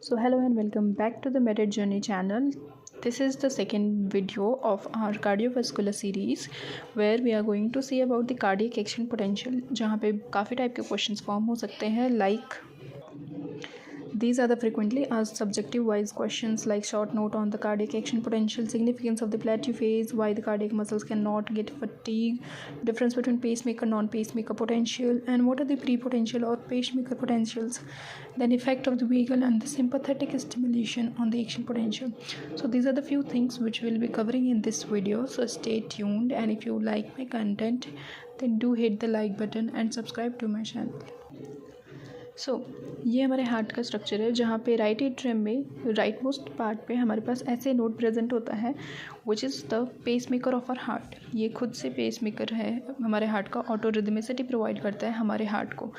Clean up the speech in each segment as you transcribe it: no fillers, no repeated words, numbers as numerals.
So hello and welcome back to the Med Journey channel. This is the second video of our cardiovascular series where we are going to see about the cardiac action potential, जहाँ पे काफ़ी type के questions form हो सकते हैं like these are the frequently asked subjective wise questions like short note on the cardiac action potential, significance of the plateau phase, why the cardiac muscles cannot get fatigue, difference between pacemaker non-pacemaker potential, and what are the pre-potential or pacemaker potentials, then effect of the vagal and the sympathetic stimulation on the action potential. So these are the few things which we'll be covering in this video, so stay tuned, and if you like my content then do hit the like button and subscribe to my channel. ये हमारे heart का structure है जहाँ पे right atrium में right most part पे हमारे पास ऐसे नोड प्रेजेंट होता है which is the pacemaker of our heart. ये खुद से पेस मेकर है हमारे हार्ट का, ऑटो रिदमिसिटी प्रोवाइड करता है हमारे हार्ट को.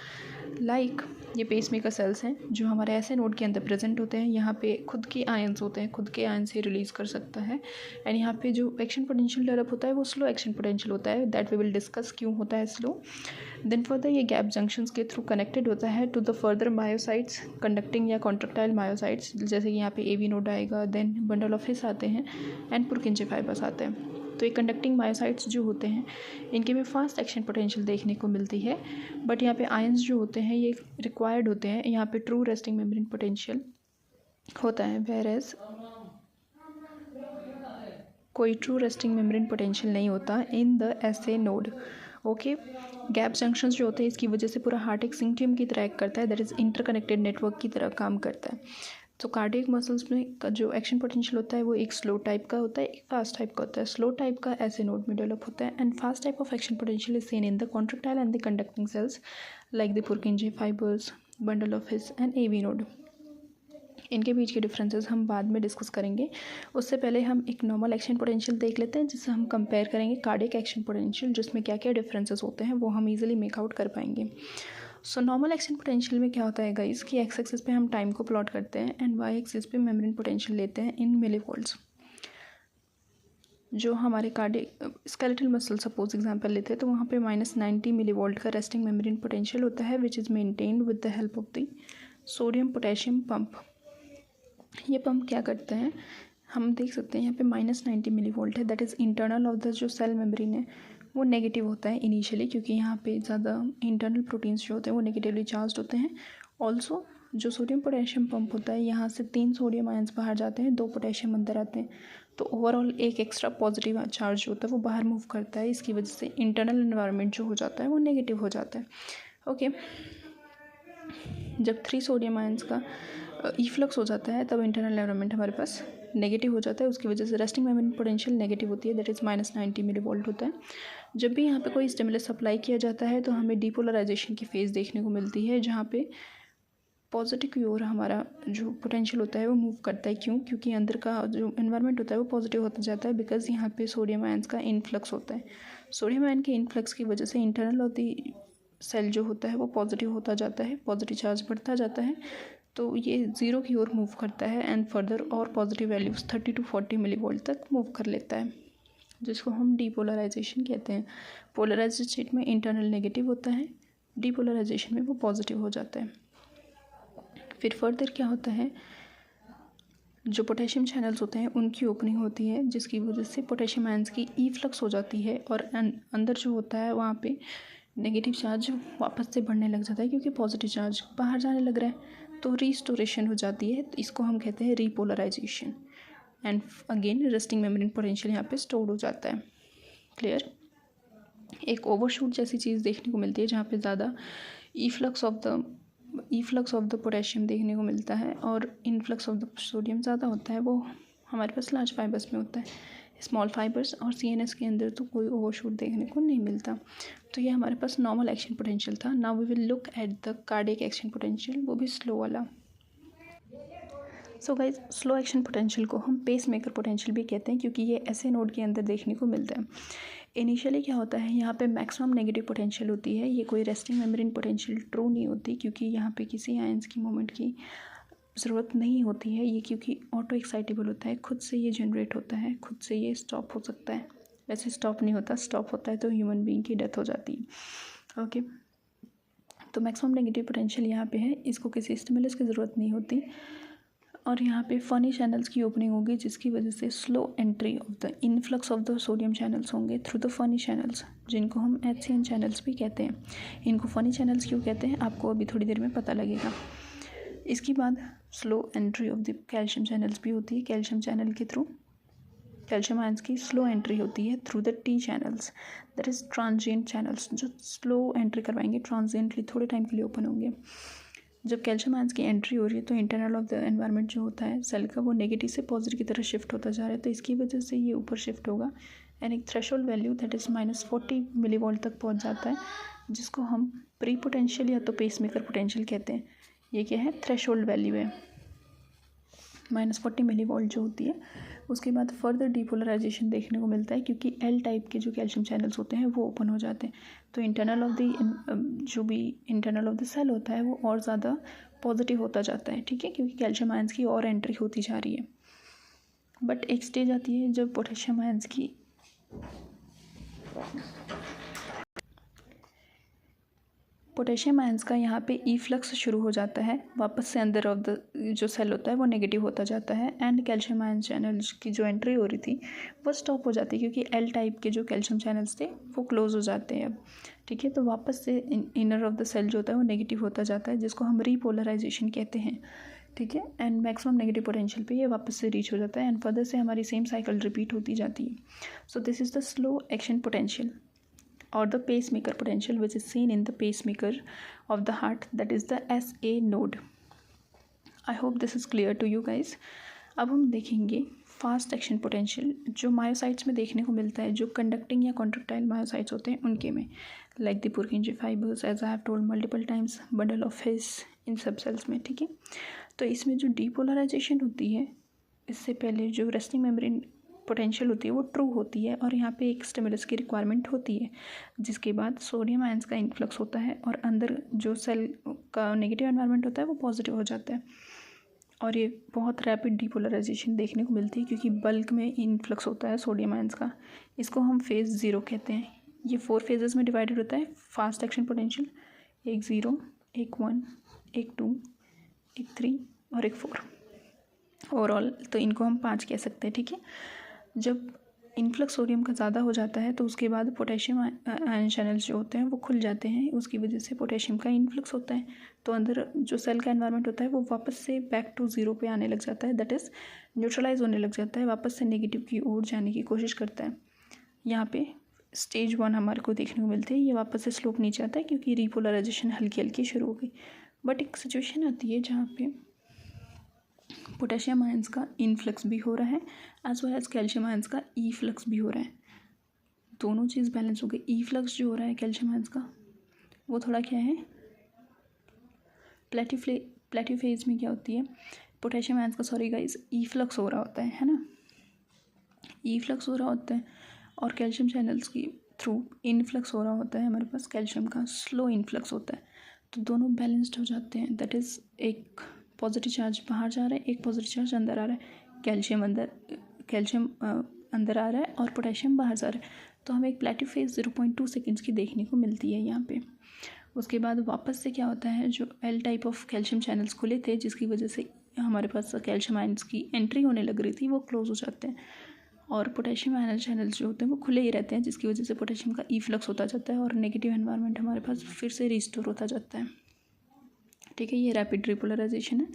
ये पेस मेकर सेल्स हैं जो हमारे ऐसे नोड के अंदर प्रेजेंट होते हैं. यहाँ पे खुद की आयंस होते हैं, खुद के आयन से रिलीज़ कर सकता है. एंड यहाँ पे जो एक्शन पोटेंशियल डेवलप होता है वो स्लो एक्शन पोटेंशियल होता है. दैट वी विल डिस्कस क्यों होता है स्लो. देन फर्दर ये गैप जंक्शंस के थ्रू कनेक्टेड होता है to the further myocytes, conducting या कॉन्ट्रेक्टाइल मायोसाइट्स, जैसे कि यहाँ पे एवी नोड आएगा, देन बंडल ऑफ हिस आते हैं एंड पुरकिंजे फाइबर्स आते हैं. तो ये कंडक्टिंग मायोसाइट्स जो होते हैं इनके में फास्ट एक्शन पोटेंशियल देखने को मिलती है. बट यहाँ पे आयंस जो होते हैं ये रिक्वायर्ड होते हैं. यहाँ पे ट्रू रेस्टिंग मेम्ब्रेन पोटेंशियल होता है, वेयर एज कोई ट्रू रेस्टिंग मेम्ब्रेन पोटेंशियल नहीं होता इन द ऐसे नोड. ओके, गैप जंक्शंस जो होते हैं इसकी वजह से पूरा हार्ट एक सिंक्टियम की तरह एक्ट करता है, दैट इज़ इंटरकनेक्टेड नेटवर्क की तरह काम करता है. तो कार्डियक मसल्स में का जो एक्शन पोटेंशियल होता है वो एक स्लो टाइप का होता है, एक फास्ट टाइप का होता है. स्लो टाइप का ऐसे नोड में डेवलप होता है and fast type of action potential is seen in the contractile and the conducting cells like the Purkinje fibres, bundle of His and AV node. इनके बीच के डिफरेंसेस हम बाद में डिस्कस करेंगे. उससे पहले हम एक नॉर्मल एक्शन पोटेंशियल देख लेते हैं जिससे हम कंपेयर करेंगे कार्डियक एक्शन पोटेंशियल, जिसमें क्या क्या डिफरेंसेस होते हैं वो हम इजीली मेक आउट कर पाएंगे. सो नॉर्मल एक्शन पोटेंशियल में क्या होता है गाइस कि एक्स एक्सिस पे हम टाइम को प्लॉट करते हैं एंड वाई एक्सिस पे मेम्ब्रेन पोटेंशियल लेते हैं इन मिलीवोल्ट्स. जो हमारे cardiac skeletal muscle suppose example लेते हैं तो वहाँ पे -90 मिलीवोल्ट का रेस्टिंग मेम्ब्रेन पोटेंशियल होता है which is maintained with the help of the sodium potassium pump. ये पंप क्या करते हैं हम देख सकते हैं यहाँ पे -90 मिलीवोल्ट है, that is internal of the जो सेल मेम्ब्रेन है वो नेगेटिव होता है इनिशियली, क्योंकि यहाँ पे ज़्यादा इंटरनल प्रोटीन्स जो होते हैं वो नेगेटिवली चार्ज होते हैं. ऑल्सो जो सोडियम पोटेशियम पंप होता है यहाँ से 3 सोडियम आयंस बाहर जाते हैं, 2 पोटेशियम अंदर आते हैं. तो ओवरऑल एक एक्स्ट्रा पॉजिटिव चार्ज जो होता है वो बाहर मूव करता है. इसकी वजह से इंटरनल एनवायरनमेंट जो हो जाता है वो नेगेटिव हो जाता है. ओके, जब 3 सोडियम आयंस का इफ्लक्स हो जाता है तब इंटरनल एनवायरनमेंट हमारे पास नेगेटिव हो जाता है. उसकी वजह से रेस्टिंग मेम्ब्रेन पोटेंशियल नेगेटिव होती है, दैट इज़ -90 मिलीवोल्ट होता है. जब भी यहाँ पे कोई स्टिमुलस सप्लाई किया जाता है तो हमें डीपोलराइजेशन की फेज़ देखने को मिलती है जहाँ पे पॉजिटिव की ओर हमारा जो पोटेंशियल होता है वो मूव करता है. क्यों? क्योंकि अंदर का जो एनवायरनमेंट होता है वो पॉजिटिव होता जाता है बिकॉज यहाँ पे सोडियम आयंस का इनफ्लक्स होता है. सोडियम आयन के इनफ्लक्स की वजह से इंटरनल ऑफ द सेल जो होता है वो पॉजिटिव होता जाता है, पॉजिटिव चार्ज बढ़ता जाता है. तो ये 0 की ओर मूव करता है एंड फर्दर और पॉजिटिव वैल्यूज़ 30 to 40 मिलीवोल्ट तक मूव कर लेता है, जिसको हम डीपोलराइजेशन कहते हैं. पोलराइज्ड स्टेट में इंटरनल नेगेटिव होता है, डीपोलराइजेशन में वो पॉजिटिव हो जाता है. फिर फर्दर क्या होता है, जो पोटेशियम चैनल्स होते हैं उनकी ओपनिंग होती है जिसकी वजह से पोटेशियम आयंस की इफ्लक्स हो जाती है और अंदर जो होता है वहाँ पे नेगेटिव चार्ज वापस से बढ़ने लग जाता है क्योंकि पॉजिटिव चार्ज बाहर जाने लग रहा है. तो रिस्टोरेशन हो जाती है, तो इसको हम कहते हैं repolarisation. And again resting membrane potential यहाँ पे स्टोर हो जाता है. क्लियर? एक ओवरशूट जैसी चीज़ देखने को मिलती है जहाँ पे ज़्यादा इफ्लक्स ऑफ द पोटेशियम देखने को मिलता है और इनफ्लक्स ऑफ द सोडियम ज़्यादा होता है. वो हमारे पास लार्ज फाइबर्स में होता है, स्मॉल फाइबर्स और CNS के अंदर तो कोई ओवरशूट देखने को नहीं मिलता. तो ये हमारे पास नॉर्मल एक्शन पोटेंशियल था. Now we will look at the cardiac action potential, वो भी स्लो वाला. So guys, slow action potential को हम पेस मेकर पोटेंशियल भी कहते हैं क्योंकि ये ऐसे नोड के अंदर देखने को मिलता है. इनिशियली क्या होता है यहाँ पे मैक्सिमम नेगेटिव पोटेंशियल होती है. ये कोई रेस्टिंग मेम्ब्रेन पोटेंशियल ट्रू नहीं होती क्योंकि यहाँ पे किसी आयंस की मूवमेंट की ज़रूरत नहीं होती है. ये क्योंकि ऑटो एक्साइटेबल होता है, खुद से ये जनरेट होता है, खुद से ये स्टॉप हो सकता है. वैसे स्टॉप नहीं होता, स्टॉप होता है तो ह्यूमन बीइंग की डेथ हो जाती है. ओके, तो मैक्सिमम नेगेटिव पोटेंशियल यहाँ पे है, इसको किसी स्टिमुलस की ज़रूरत नहीं होती. और यहाँ पे फनी चैनल्स की ओपनिंग होगी, जिसकी वजह से slow entry of the influx of the sodium channels होंगे थ्रू द फनी चैनल्स, जिनको हम HCN चैनल्स भी कहते हैं। इनको फनी चैनल्स क्यों कहते हैं आपको अभी थोड़ी देर में पता लगेगा। इसके बाद slow entry of the calcium channels भी होती है। कैल्शियम चैनल के थ्रू कैल्शियम आयंस की स्लो एंट्री होती है through the T channels, that is transient channels, जो स्लो एंट्री करवाएंगे, ट्रांजिएंटली थोड़े टाइम के लिए ओपन होंगे। जब कैल्शियम आयंस की एंट्री हो रही है तो इंटरनल ऑफ द एनवायरनमेंट जो होता है सेल का, वो नेगेटिव से पॉजिटिव की तरफ शिफ्ट होता जा रहा है, तो इसकी वजह से ये ऊपर शिफ्ट होगा एंड एक threshold value that is -40 millivolt तक पहुंच जाता है, जिसको हम प्री पोटेंशियल या तो पेसमेकर पोटेंशियल कहते हैं। ये क्या है, थ्रेशोल्ड वैल्यू है -40 मिलीवोल्ट जो होती है। उसके बाद फर्दर डीपोलराइजेशन देखने को मिलता है, क्योंकि L टाइप के जो कैल्शियम चैनल्स होते हैं वो ओपन हो जाते हैं, तो इंटरनल ऑफ द जो भी इंटरनल ऑफ द सेल होता है वो और ज़्यादा पॉजिटिव होता जाता है, ठीक है, क्योंकि कैल्शियम आयंस की और एंट्री होती जा रही है। बट एक स्टेज आती है जब पोटेशियम आयंस की पोटेशियम आयंस का यहाँ पे इफ्लक्स शुरू हो जाता है, वापस से अंदर ऑफ द जो सेल होता है वो नेगेटिव होता जाता है एंड कैल्शियम आयन चैनल्स की जो एंट्री हो रही थी वो स्टॉप हो जाती है, क्योंकि L टाइप के जो कैल्शियम चैनल्स थे वो क्लोज हो जाते हैं अब, ठीक है। तो वापस से इनर ऑफ द सेल जो होता है वो नेगेटिव होता जाता है, जिसको हम रीपोलराइजेशन कहते हैं, ठीक है। एंड मैक्सिमम नेगेटिव पोटेंशियल पे ये वापस से रीच हो जाता है एंड फर्दर से हमारी सेम साइकिल रिपीट होती जाती है। So this is the slow action potential or the pacemaker potential, which is seen in the pacemaker of the heart, that is the SA node. I hope this is clear to you guys. अब हम देखेंगे fast action potential, जो myocytes में देखने को मिलता है, जो कंडक्टिंग या कॉन्ट्रेक्टाइल मायोसाइट्स होते हैं उनके में, like the purkinje fibres, as I have told multiple times, bundle of his, इन सब सेल्स में, ठीक है। तो इसमें जो डीपोलराइजेशन होती है, इससे पहले जो रेस्टिंग मेम्ब्रेन पोटेंशियल होती है वो ट्रू होती है और यहाँ पे एक स्टिमुलस की रिक्वायरमेंट होती है, जिसके बाद सोडियम आयंस का इन्फ्लक्स होता है और अंदर जो सेल का नेगेटिव एनवायरनमेंट होता है वो पॉजिटिव हो जाता है, और ये बहुत रैपिड डीपोलराइजेशन देखने को मिलती है, क्योंकि बल्क में इन्फ्लक्स होता है सोडियम आयंस का। इसको हम फेज़ 0 कहते हैं। ये 4 फेजेस में डिवाइडेड होता है फास्ट एक्शन पोटेंशियल, एक 0, एक 1, एक 2, एक 3 और एक 4 ओवरऑल, तो इनको हम 5 कह सकते हैं, ठीक है। जब इन्फ्लक्स सोडियम का ज़्यादा हो जाता है तो उसके बाद पोटेशियम आयन चैनल्स जो होते हैं वो खुल जाते हैं, उसकी वजह से पोटेशियम का इन्फ्लक्स होता है, तो अंदर जो सेल का एनवायरनमेंट होता है वो वापस से बैक टू 0 पे आने लग जाता है, दैट इज़ न्यूट्रलाइज होने लग जाता है, वापस से नेगेटिव की ओर जाने की कोशिश करता है। यहाँ पे स्टेज 1 हमारे को देखने को मिलती है, ये वापस से स्लोप नीचे आता है क्योंकि रिपोलराइजेशन हल्की हल्की शुरू हो गई। बट एक सिचुएशन आती है जहाँ पे पोटेशियम आयंस का इनफ्लक्स भी हो रहा है as well as calcium ions का ई फ्लक्स भी हो रहा है, दोनों चीज़ बैलेंस हो गई। ई फ्लक्स जो हो रहा है कैल्शियम आयंस का वो थोड़ा क्या है, प्लेटिव फेज में क्या होती है, पोटेशियम आयंस का सॉरी गाइस ई फ्लक्स हो रहा होता है ना, ई फ्लक्स हो रहा होता है, और कैल्शियम चैनल्स की थ्रू इनफ्लक्स हो रहा होता है, हमारे पास कैल्शियम का स्लो इनफ्लक्स होता है, तो दोनों बैलेंस्ड हो जाते हैं, दैट इज़ एक पॉजिटिव चार्ज बाहर जा रहा है, एक पॉजिटिव चार्ज अंदर आ रहा है, कैल्शियम अंदर आ रहा है और पोटेशियम बाहर जा रहा है, तो हमें एक प्लेटिव फेज 0.2 सेकेंड्स की देखने को मिलती है यहाँ पे। उसके बाद वापस से क्या होता है, जो L type of calcium channels खुले थे जिसकी वजह से हमारे पास कैल्शियम आयंस की एंट्री होने लग रही थी वो क्लोज हो जाते हैं, और पोटेशियम आयन चैनल्स जो होते हैं वो खुले ही रहते हैं, जिसकी वजह से पोटेशियम का ई फ्लक्स होता जाता है और नेगेटिव एनवायरनमेंट हमारे पास फिर से रिस्टोर होता जाता है, ठीक है। ये रैपिड रिपोलराइजेशन है,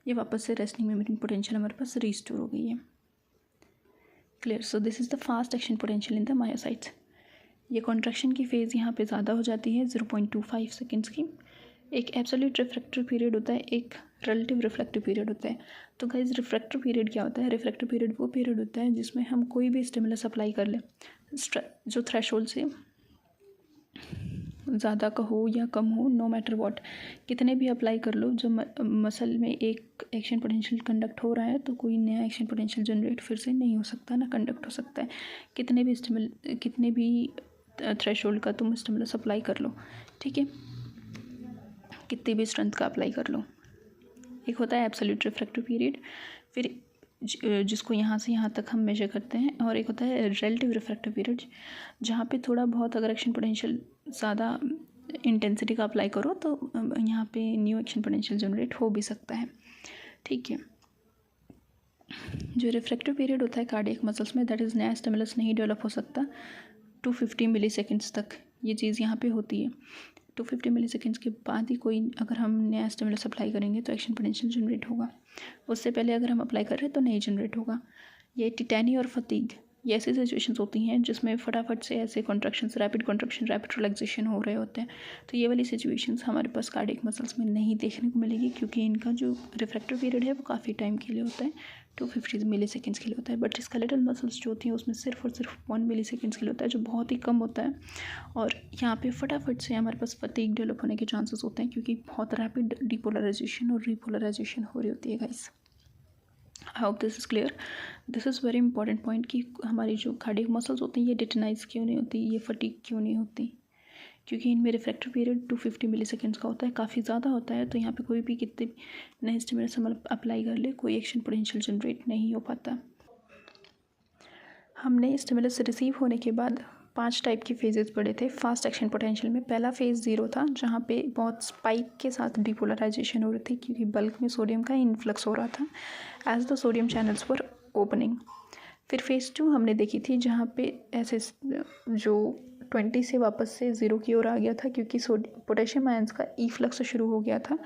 ये वापस से रेस्टिंग मेम्ब्रेन पोटेंशियल हमारे पास रिस्टोर हो गई है, clear. So this is the fast action potential in the myocytes. ये कॉन्ट्रैक्शन की फेज़ यहाँ पे ज़्यादा हो जाती है 0.25 सेकेंड्स की। एक एब्सोल्यूट रिफ्रैक्टिव पीरियड होता है, एक रिलेटिव रिफ्रैक्टिव पीरियड होता है। तो गाइस रिफ्रैक्टिव पीरियड क्या होता है, रिफ्रैक्टिव पीरियड वो पीरियड होता है जिसमें हम कोई भी स्टिमुलस अप्लाई कर लें, जो थ्रेशोल्ड से ज़्यादा का हो या कम हो, नो मैटर व्हाट, कितने भी अप्लाई कर लो, जब मसल में एक एक्शन पोटेंशियल कंडक्ट हो रहा है तो कोई नया एक्शन पोटेंशियल जनरेट फिर से नहीं हो सकता, ना कंडक्ट हो सकता है, कितने भी थ्रेशोल्ड का तुम स्टिमुलस अप्लाई कर लो, ठीक है, कितनी भी स्ट्रेंथ का अप्लाई कर लो। एक होता है एब्सोल्यूट रिफ्रैक्टिव पीरियड, फिर जिसको यहाँ से यहाँ तक हम मेजर करते हैं, और एक होता है रिलेटिव रिफ्रैक्टिव पीरियड, जहाँ पे थोड़ा बहुत अगर एक्शन पोटेंशियल ज़्यादा इंटेंसिटी का अप्लाई करो तो यहाँ पे न्यू एक्शन पोटेंशियल जनरेट हो भी सकता है, ठीक है। जो रिफ्रैक्टिव पीरियड होता है कार्डियक मसल्स में, दैट इज़ नया स्टिमुलस नहीं डेवलप हो सकता 250 मिली सेकेंड्स तक। ये चीज़ यहाँ पे होती है। 250 मिली सेकेंड्स के बाद ही कोई अगर हम नया स्टिमुलस अप्लाई करेंगे तो एक्शन पोटेंशियल जनरेट होगा। उससे पहले अगर हम अप्लाई कर रहे हैं तो नहीं जनरेट होगा। ये टिटैनी और फटीग, ये ऐसी सिचुएशंस होती हैं जिसमें फटाफट से ऐसे कॉन्ट्रैक्शंस, रैपिड रिलैक्सेशन हो रहे होते हैं। तो ये वाली सिचुएशंस हमारे पास कार्डियक मसल्स में नहीं देखने को मिलेगी, क्योंकि इनका जो रिफ्रैक्टिव पीरियड है वो काफ़ी टाइम के लिए होता है, 250 मिली सेकेंड्स के लिए होता है। बट स्केलेटल मसल्स जो होती हैं उसमें सिर्फ और सिर्फ 1 मिली सेकेंड्स के लिए होता है, जो बहुत ही कम होता है। और यहाँ पे फटाफट से हमारे पास फटीग डेवलप होने के चांसेस होते हैं, क्योंकि बहुत रैपिड डिपोलराइजेशन और रिपोलराइजेशन हो रही होती है guys. I hope this is clear. This is very important point कि हमारी जो कार्डियक मसल्स होती हैं ये डिटेनाइज क्यों नहीं होती, ये फटीग क्यों नहीं होती, क्योंकि इनमें रिफ्रैक्टिव पीरियड 250 मिली सेकेंड्स का होता है, काफ़ी ज़्यादा होता है। तो यहाँ पे कोई भी कितने नए स्टिमुलस हम अप्लाई कर ले, कोई एक्शन पोटेंशियल जनरेट नहीं हो पाता। हमने स्टिमुलस रिसीव होने के बाद 5 टाइप के फेजेस पढ़े थे फास्ट एक्शन पोटेंशियल में। पहला फेज़ 0 था, जहाँ पे बहुत स्पाइक के साथ डिपोलराइजेशन हो रही थी, क्योंकि बल्क में सोडियम का इन्फ्लक्स हो रहा था as the sodium channels were opening. फिर फेज़ 2 हमने देखी थी, जहाँ पे ऐसे जो 20 से वापस से 0 की ओर आ गया था, क्योंकि पोटेशियम आयंस का इफ्लक्स शुरू हो गया था।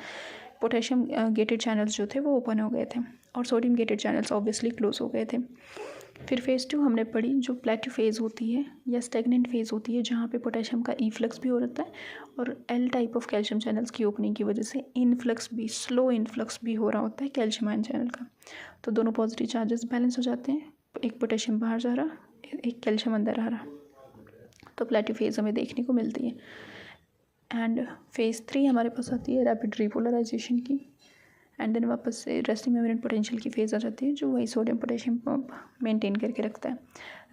पोटेशियम गेटेड चैनल्स जो थे वो ओपन हो गए थे और sodium gated channels obviously close हो गए थे। फिर फेज़ 2 हमने पढ़ी जो प्लेट्यू फेज़ होती है या स्टेगनेंट फेज़ होती है, जहाँ पे पोटेशियम का इफ्लक्स भी हो रहता है और L type of calcium channels की ओपनिंग की वजह से इनफ्लक्स भी, स्लो इनफ्लक्स भी हो रहा होता है कैल्शियम आयन चैनल का। तो दोनों पॉजिटिव चार्जेस बैलेंस हो जाते हैं, एक पोटेशियम बाहर जा रहा, एक कैल्शियम अंदर आ रहा। तो प्लेट्यू फेज़ हमें देखने को मिलती है। एंड फेज़ 3 हमारे पास आती है रैपिड रिपोलराइजेशन की, एंड देन वापस से रेस्टिंग मेम्ब्रेन पोटेंशियल की फेज़ आ जाती है, जो वही सोडियम पोटेशियम पंप मेंटेन करके रखता है।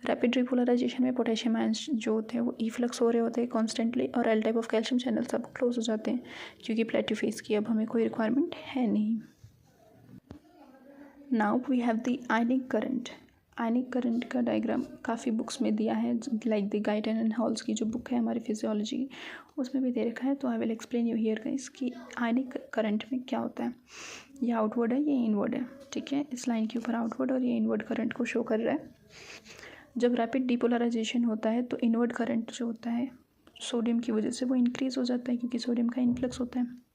रैपिड रिपोलराइजेशन में पोटेशियम आयंस जो होते हैं वो इफ्लक्स हो रहे होते हैं कॉन्स्टेंटली, और L type of calcium channel सब क्लोज हो जाते हैं, क्योंकि प्लेट्यू फेज़ की अब हमें कोई रिक्वायरमेंट है नहीं। Now we have the ionic current. Ionic current का डायग्राम काफ़ी बुक्स में दिया है, like the Guyton and Hall's की जो बुक है हमारी फिजियोलॉजी की, उसमें भी दे रखा है। तो I will explain you here guys कि आयनिक करंट में क्या होता है। ये आउटवर्ड है, ये इनवर्ड है, ठीक है। इस लाइन के ऊपर आउटवर्ड और ये इनवर्ड करंट को शो कर रहा है। जब रैपिड डिपोलराइजेशन होता है तो इनवर्ड करंट जो होता है सोडियम की वजह से वो इंक्रीज़ हो जाता है, क्योंकि सोडियम का इनफ्लक्स होता है।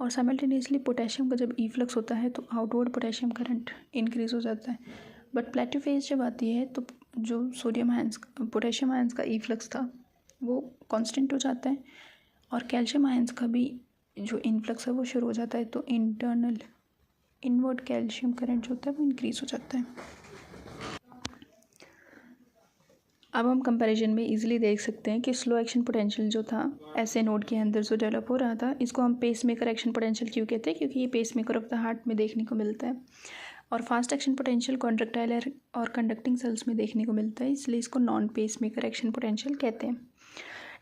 और साइमल्टेनियसली पोटेशियम का जब इफ्लक्स होता है तो आउटवर्ड पोटेशियम करंट इंक्रीज़ हो जाता है। बट प्लेट्यू फेज जब आती है तो जो सोडियम आयंस, पोटेशियम आयंस का इफ्लक्स था वो कांस्टेंट हो जाता है, और कैल्शियम आयंस का भी जो इन्फ्लक्स है वो शुरू हो जाता है। तो इंटरनल इनवर्ड कैल्शियम करंट जो होता है वो इंक्रीज़ हो जाता है। अब हम कंपैरिजन में इजीली देख सकते हैं कि स्लो एक्शन पोटेंशियल जो था ऐसे नोड के अंदर जो डेवलप हो रहा था, इसको हम पेस मेकर एक्शन पोटेंशियल क्यों कहते हैं, क्योंकि ये pacemaker of the heart में देखने को मिलता है। और फास्ट एक्शन पोटेंशियल कॉन्ट्रैक्टाइल और कंडक्टिंग सेल्स में देखने को मिलता है, इसलिए इसको non pacemaker action potential कहते हैं।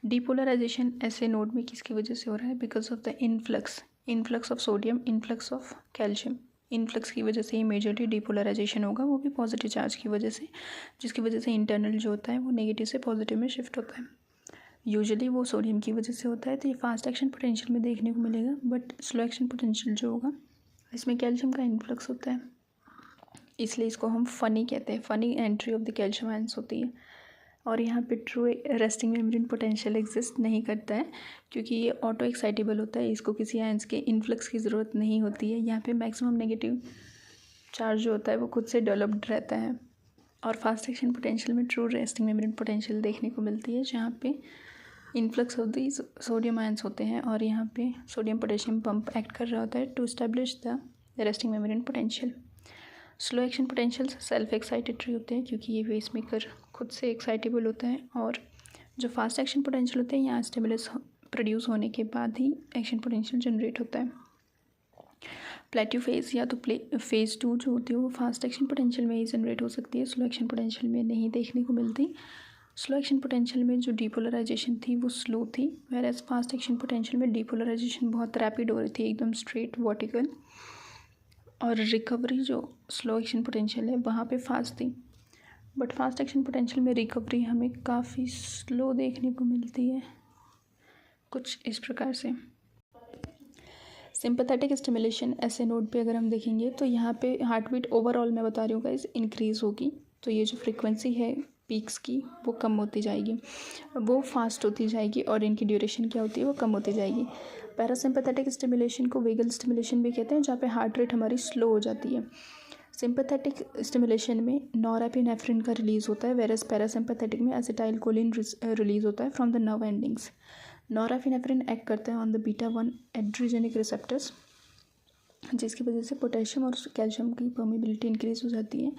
डिपोलराइजेशन ऐसे नोड में किसकी वजह से हो रहा है, because of the influx of sodium, influx of calcium. Influx की वजह से ही मेजरली डिपोलराइजेशन होगा, वो भी पॉजिटिव चार्ज की वजह से, जिसकी वजह से इंटरनल जो होता है वो नेगेटिव से पॉजिटिव में शिफ्ट होता है। यूजुअली वो सोडियम की वजह से होता है, तो ये फास्ट एक्शन पोटेंशियल में देखने को मिलेगा। बट स्लो एक्शन पोटेंशियल जो होगा इसमें कैल्शियम का इन्फ्लक्स होता है, इसलिए इसको हम फनी कहते हैं। Funny entry of the calcium ions होती है। और यहाँ पे true resting membrane potential exist नहीं करता है, क्योंकि ये ऑटो एक्साइटेबल होता है, इसको किसी आयंस के इन्फ्लक्स की ज़रूरत नहीं होती है। यहाँ पे मैक्सिमम नेगेटिव चार्ज जो होता है वो खुद से डेवलप्ड रहता है। और फास्ट एक्शन पोटेंशियल में ट्रू रेस्टिंग मेम्ब्रेन पोटेंशियल देखने को मिलती है, जहाँ पे influx of the sodium ions होते हैं, और यहाँ पे सोडियम पोटेशियम पंप एक्ट कर रहा होता है to establish the resting membrane potential. Slow action potential self excitatory होते हैं, क्योंकि ये पेस मेकर खुद से एक्साइटेबल होता है। और जो फास्ट एक्शन पोटेंशियल होते हैं, यहाँ स्टिमुलस प्रोड्यूस होने के बाद ही एक्शन पोटेंशियल जनरेट होता है। प्लेट्यू फेज या तो फेज़ 2 जो होती है वो फास्ट एक्शन पोटेंशियल में ही जनरेट हो सकती है, स्लो एक्शन पोटेंशियल में नहीं देखने को मिलती। स्लो एक्शन पोटेंशियल में जो डिपोलराइजेशन थी वो स्लो थी, वेयर फास्ट एक्शन पोटेंशियल में डिपोलराइजेशन बहुत रैपिड हो रही थी, एकदम स्ट्रेट वर्टिकल। और रिकवरी जो स्लो एक्शन पोटेंशियल है वहाँ पे फास्ट थी, बट फास्ट एक्शन पोटेंशियल में रिकवरी हमें काफ़ी स्लो देखने को मिलती है, कुछ इस प्रकार से। सिंपैथेटिक स्टिमुलेशन ऐसे नोड पे अगर हम देखेंगे तो यहाँ पे हार्ट बीट ओवरऑल मैं बता रही हूँ गाइस इंक्रीज़ होगी, तो ये जो फ्रीक्वेंसी है पीक्स की वो कम होती जाएगी, वो फास्ट होती जाएगी और इनकी ड्यूरेशन क्या होती है वो कम होती जाएगी। पैरासिम्पैथेटिक स्टिमुलेशन को वेगल स्टिमुलेशन भी कहते हैं, जहाँ पे हार्ट रेट हमारी स्लो हो जाती है। सिंपैथेटिक स्टिमुलेशन में नॉरएपिनेफ्रिन का रिलीज़ होता है, वेरस पैरासिम्पैथेटिक में एसिटाइलकोलिन रिलीज़ होता है from the nerve endings. Norepinephrine act करते हैं on the beta 1 adrenergic receptors, जिसकी वजह से पोटेशियम और कैल्शियम की परमिबिलिटी इंक्रीज हो जाती है,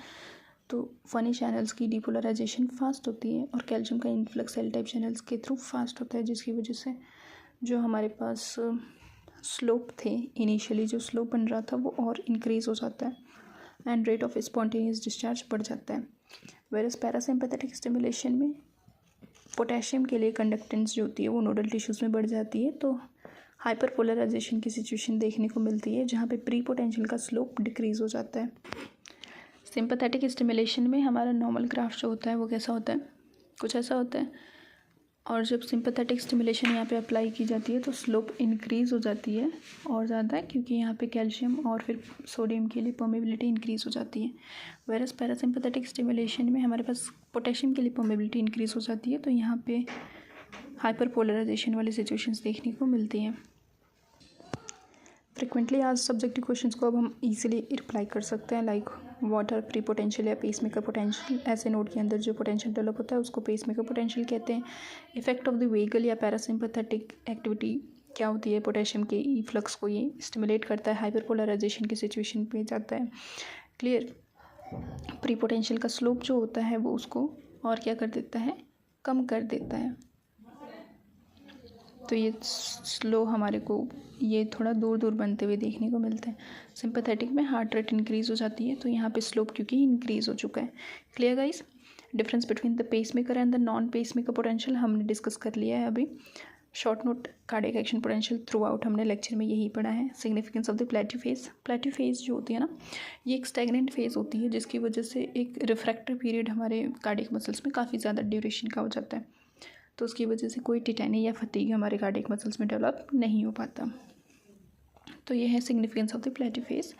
तो फनी चैनल्स की डिपोलराइजेशन फास्ट होती है और कैल्शियम का इन्फ्लक्स सेल टाइप चैनल्स के थ्रू फास्ट होता है, जिसकी वजह से जो हमारे पास स्लोप थे इनिशियली जो स्लोप बन रहा था वो और इंक्रीज़ हो जाता है and rate of spontaneous discharge बढ़ जाता है। वेरस पैरासिम्पैथेटिक स्टिमुलेशन में पोटेशियम के लिए कंडक्टेंस जो होती है वो नोडल टिश्यूज़ में बढ़ जाती है, तो हाइपरपोलराइजेशन की सिचुएशन देखने को मिलती है, जहाँ पे प्री पोटेंशियल का स्लोप डिक्रीज़ हो जाता है। सिंपैथेटिक स्टिमुलेशन में हमारा नॉर्मल ग्राफ जो होता है वो कैसा होता है, कुछ ऐसा होता है, और जब सिंपैथेटिक स्टिमुलेशन यहाँ पे अप्लाई की जाती है तो स्लोप इंक्रीज़ हो जाती है और ज़्यादा, क्योंकि यहाँ पे कैल्शियम और फिर सोडियम के लिए परमेबिलिटी इंक्रीज़ हो जाती है। वेरस पैरासिम्पैथेटिक स्टिमुलेशन में हमारे पास पोटेशियम के लिए परमेबिलिटी इंक्रीज़ हो जाती है, तो यहाँ पे हाइपरपोलराइजेशन वाली सिचुएशंस देखने को मिलती हैं। फ्रिक्वेंटली आज सब्जेक्टिव क्वेश्चंस को अब हम इजीली रिप्लाई कर सकते हैं, like what are pre potential या पेस मेकर पोटेंशियल। ऐसे नोड के अंदर जो पोटेंशियल डेवलप होता है उसको पेस मेकर पोटेंशियल कहते हैं। इफेक्ट ऑफ द वेगल या पैरासिम्पैथेटिक एक्टिविटी क्या होती है, पोटेशियम के इफ्लक्स को ये स्टिमुलेट करता है, हाइपरपोलराइजेशन की सिचुएशन पे जाता है। क्लियर। प्री पोटेंशियल का स्लोप जो होता है वो उसको और क्या कर देता है, कम कर देता है, तो ये स्लो हमारे को ये थोड़ा दूर दूर बनते हुए देखने को मिलते हैं। सिंपैथेटिक में हार्ट रेट इंक्रीज़ हो जाती है, तो यहाँ पे स्लोप क्योंकि इंक्रीज़ हो चुका है। Clear guys. Difference between the pacemaker and the non pacemaker potential हमने डिस्कस कर लिया है अभी। Short note cardiac action potential throughout हमने लेक्चर में यही पढ़ा है। Significance of the plateau phase. Plateau phase जो होती है ना, ये एक स्टैग्नेंट फेज होती है, जिसकी वजह से एक रिफ्रैक्टिव पीरियड हमारे कार्डियक मसल्स में काफ़ी ज़्यादा ड्यूरेशन का हो जाता है, तो उसकी वजह से कोई टिटैनी या फटीग हमारे कार्डियक मसल्स में डेवलप नहीं हो पाता। तो ये है significance of the plateau phase.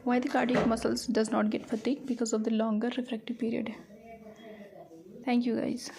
Why the cardiac muscles does not gate fatigue, because of the longer refractive period. Thank you guys.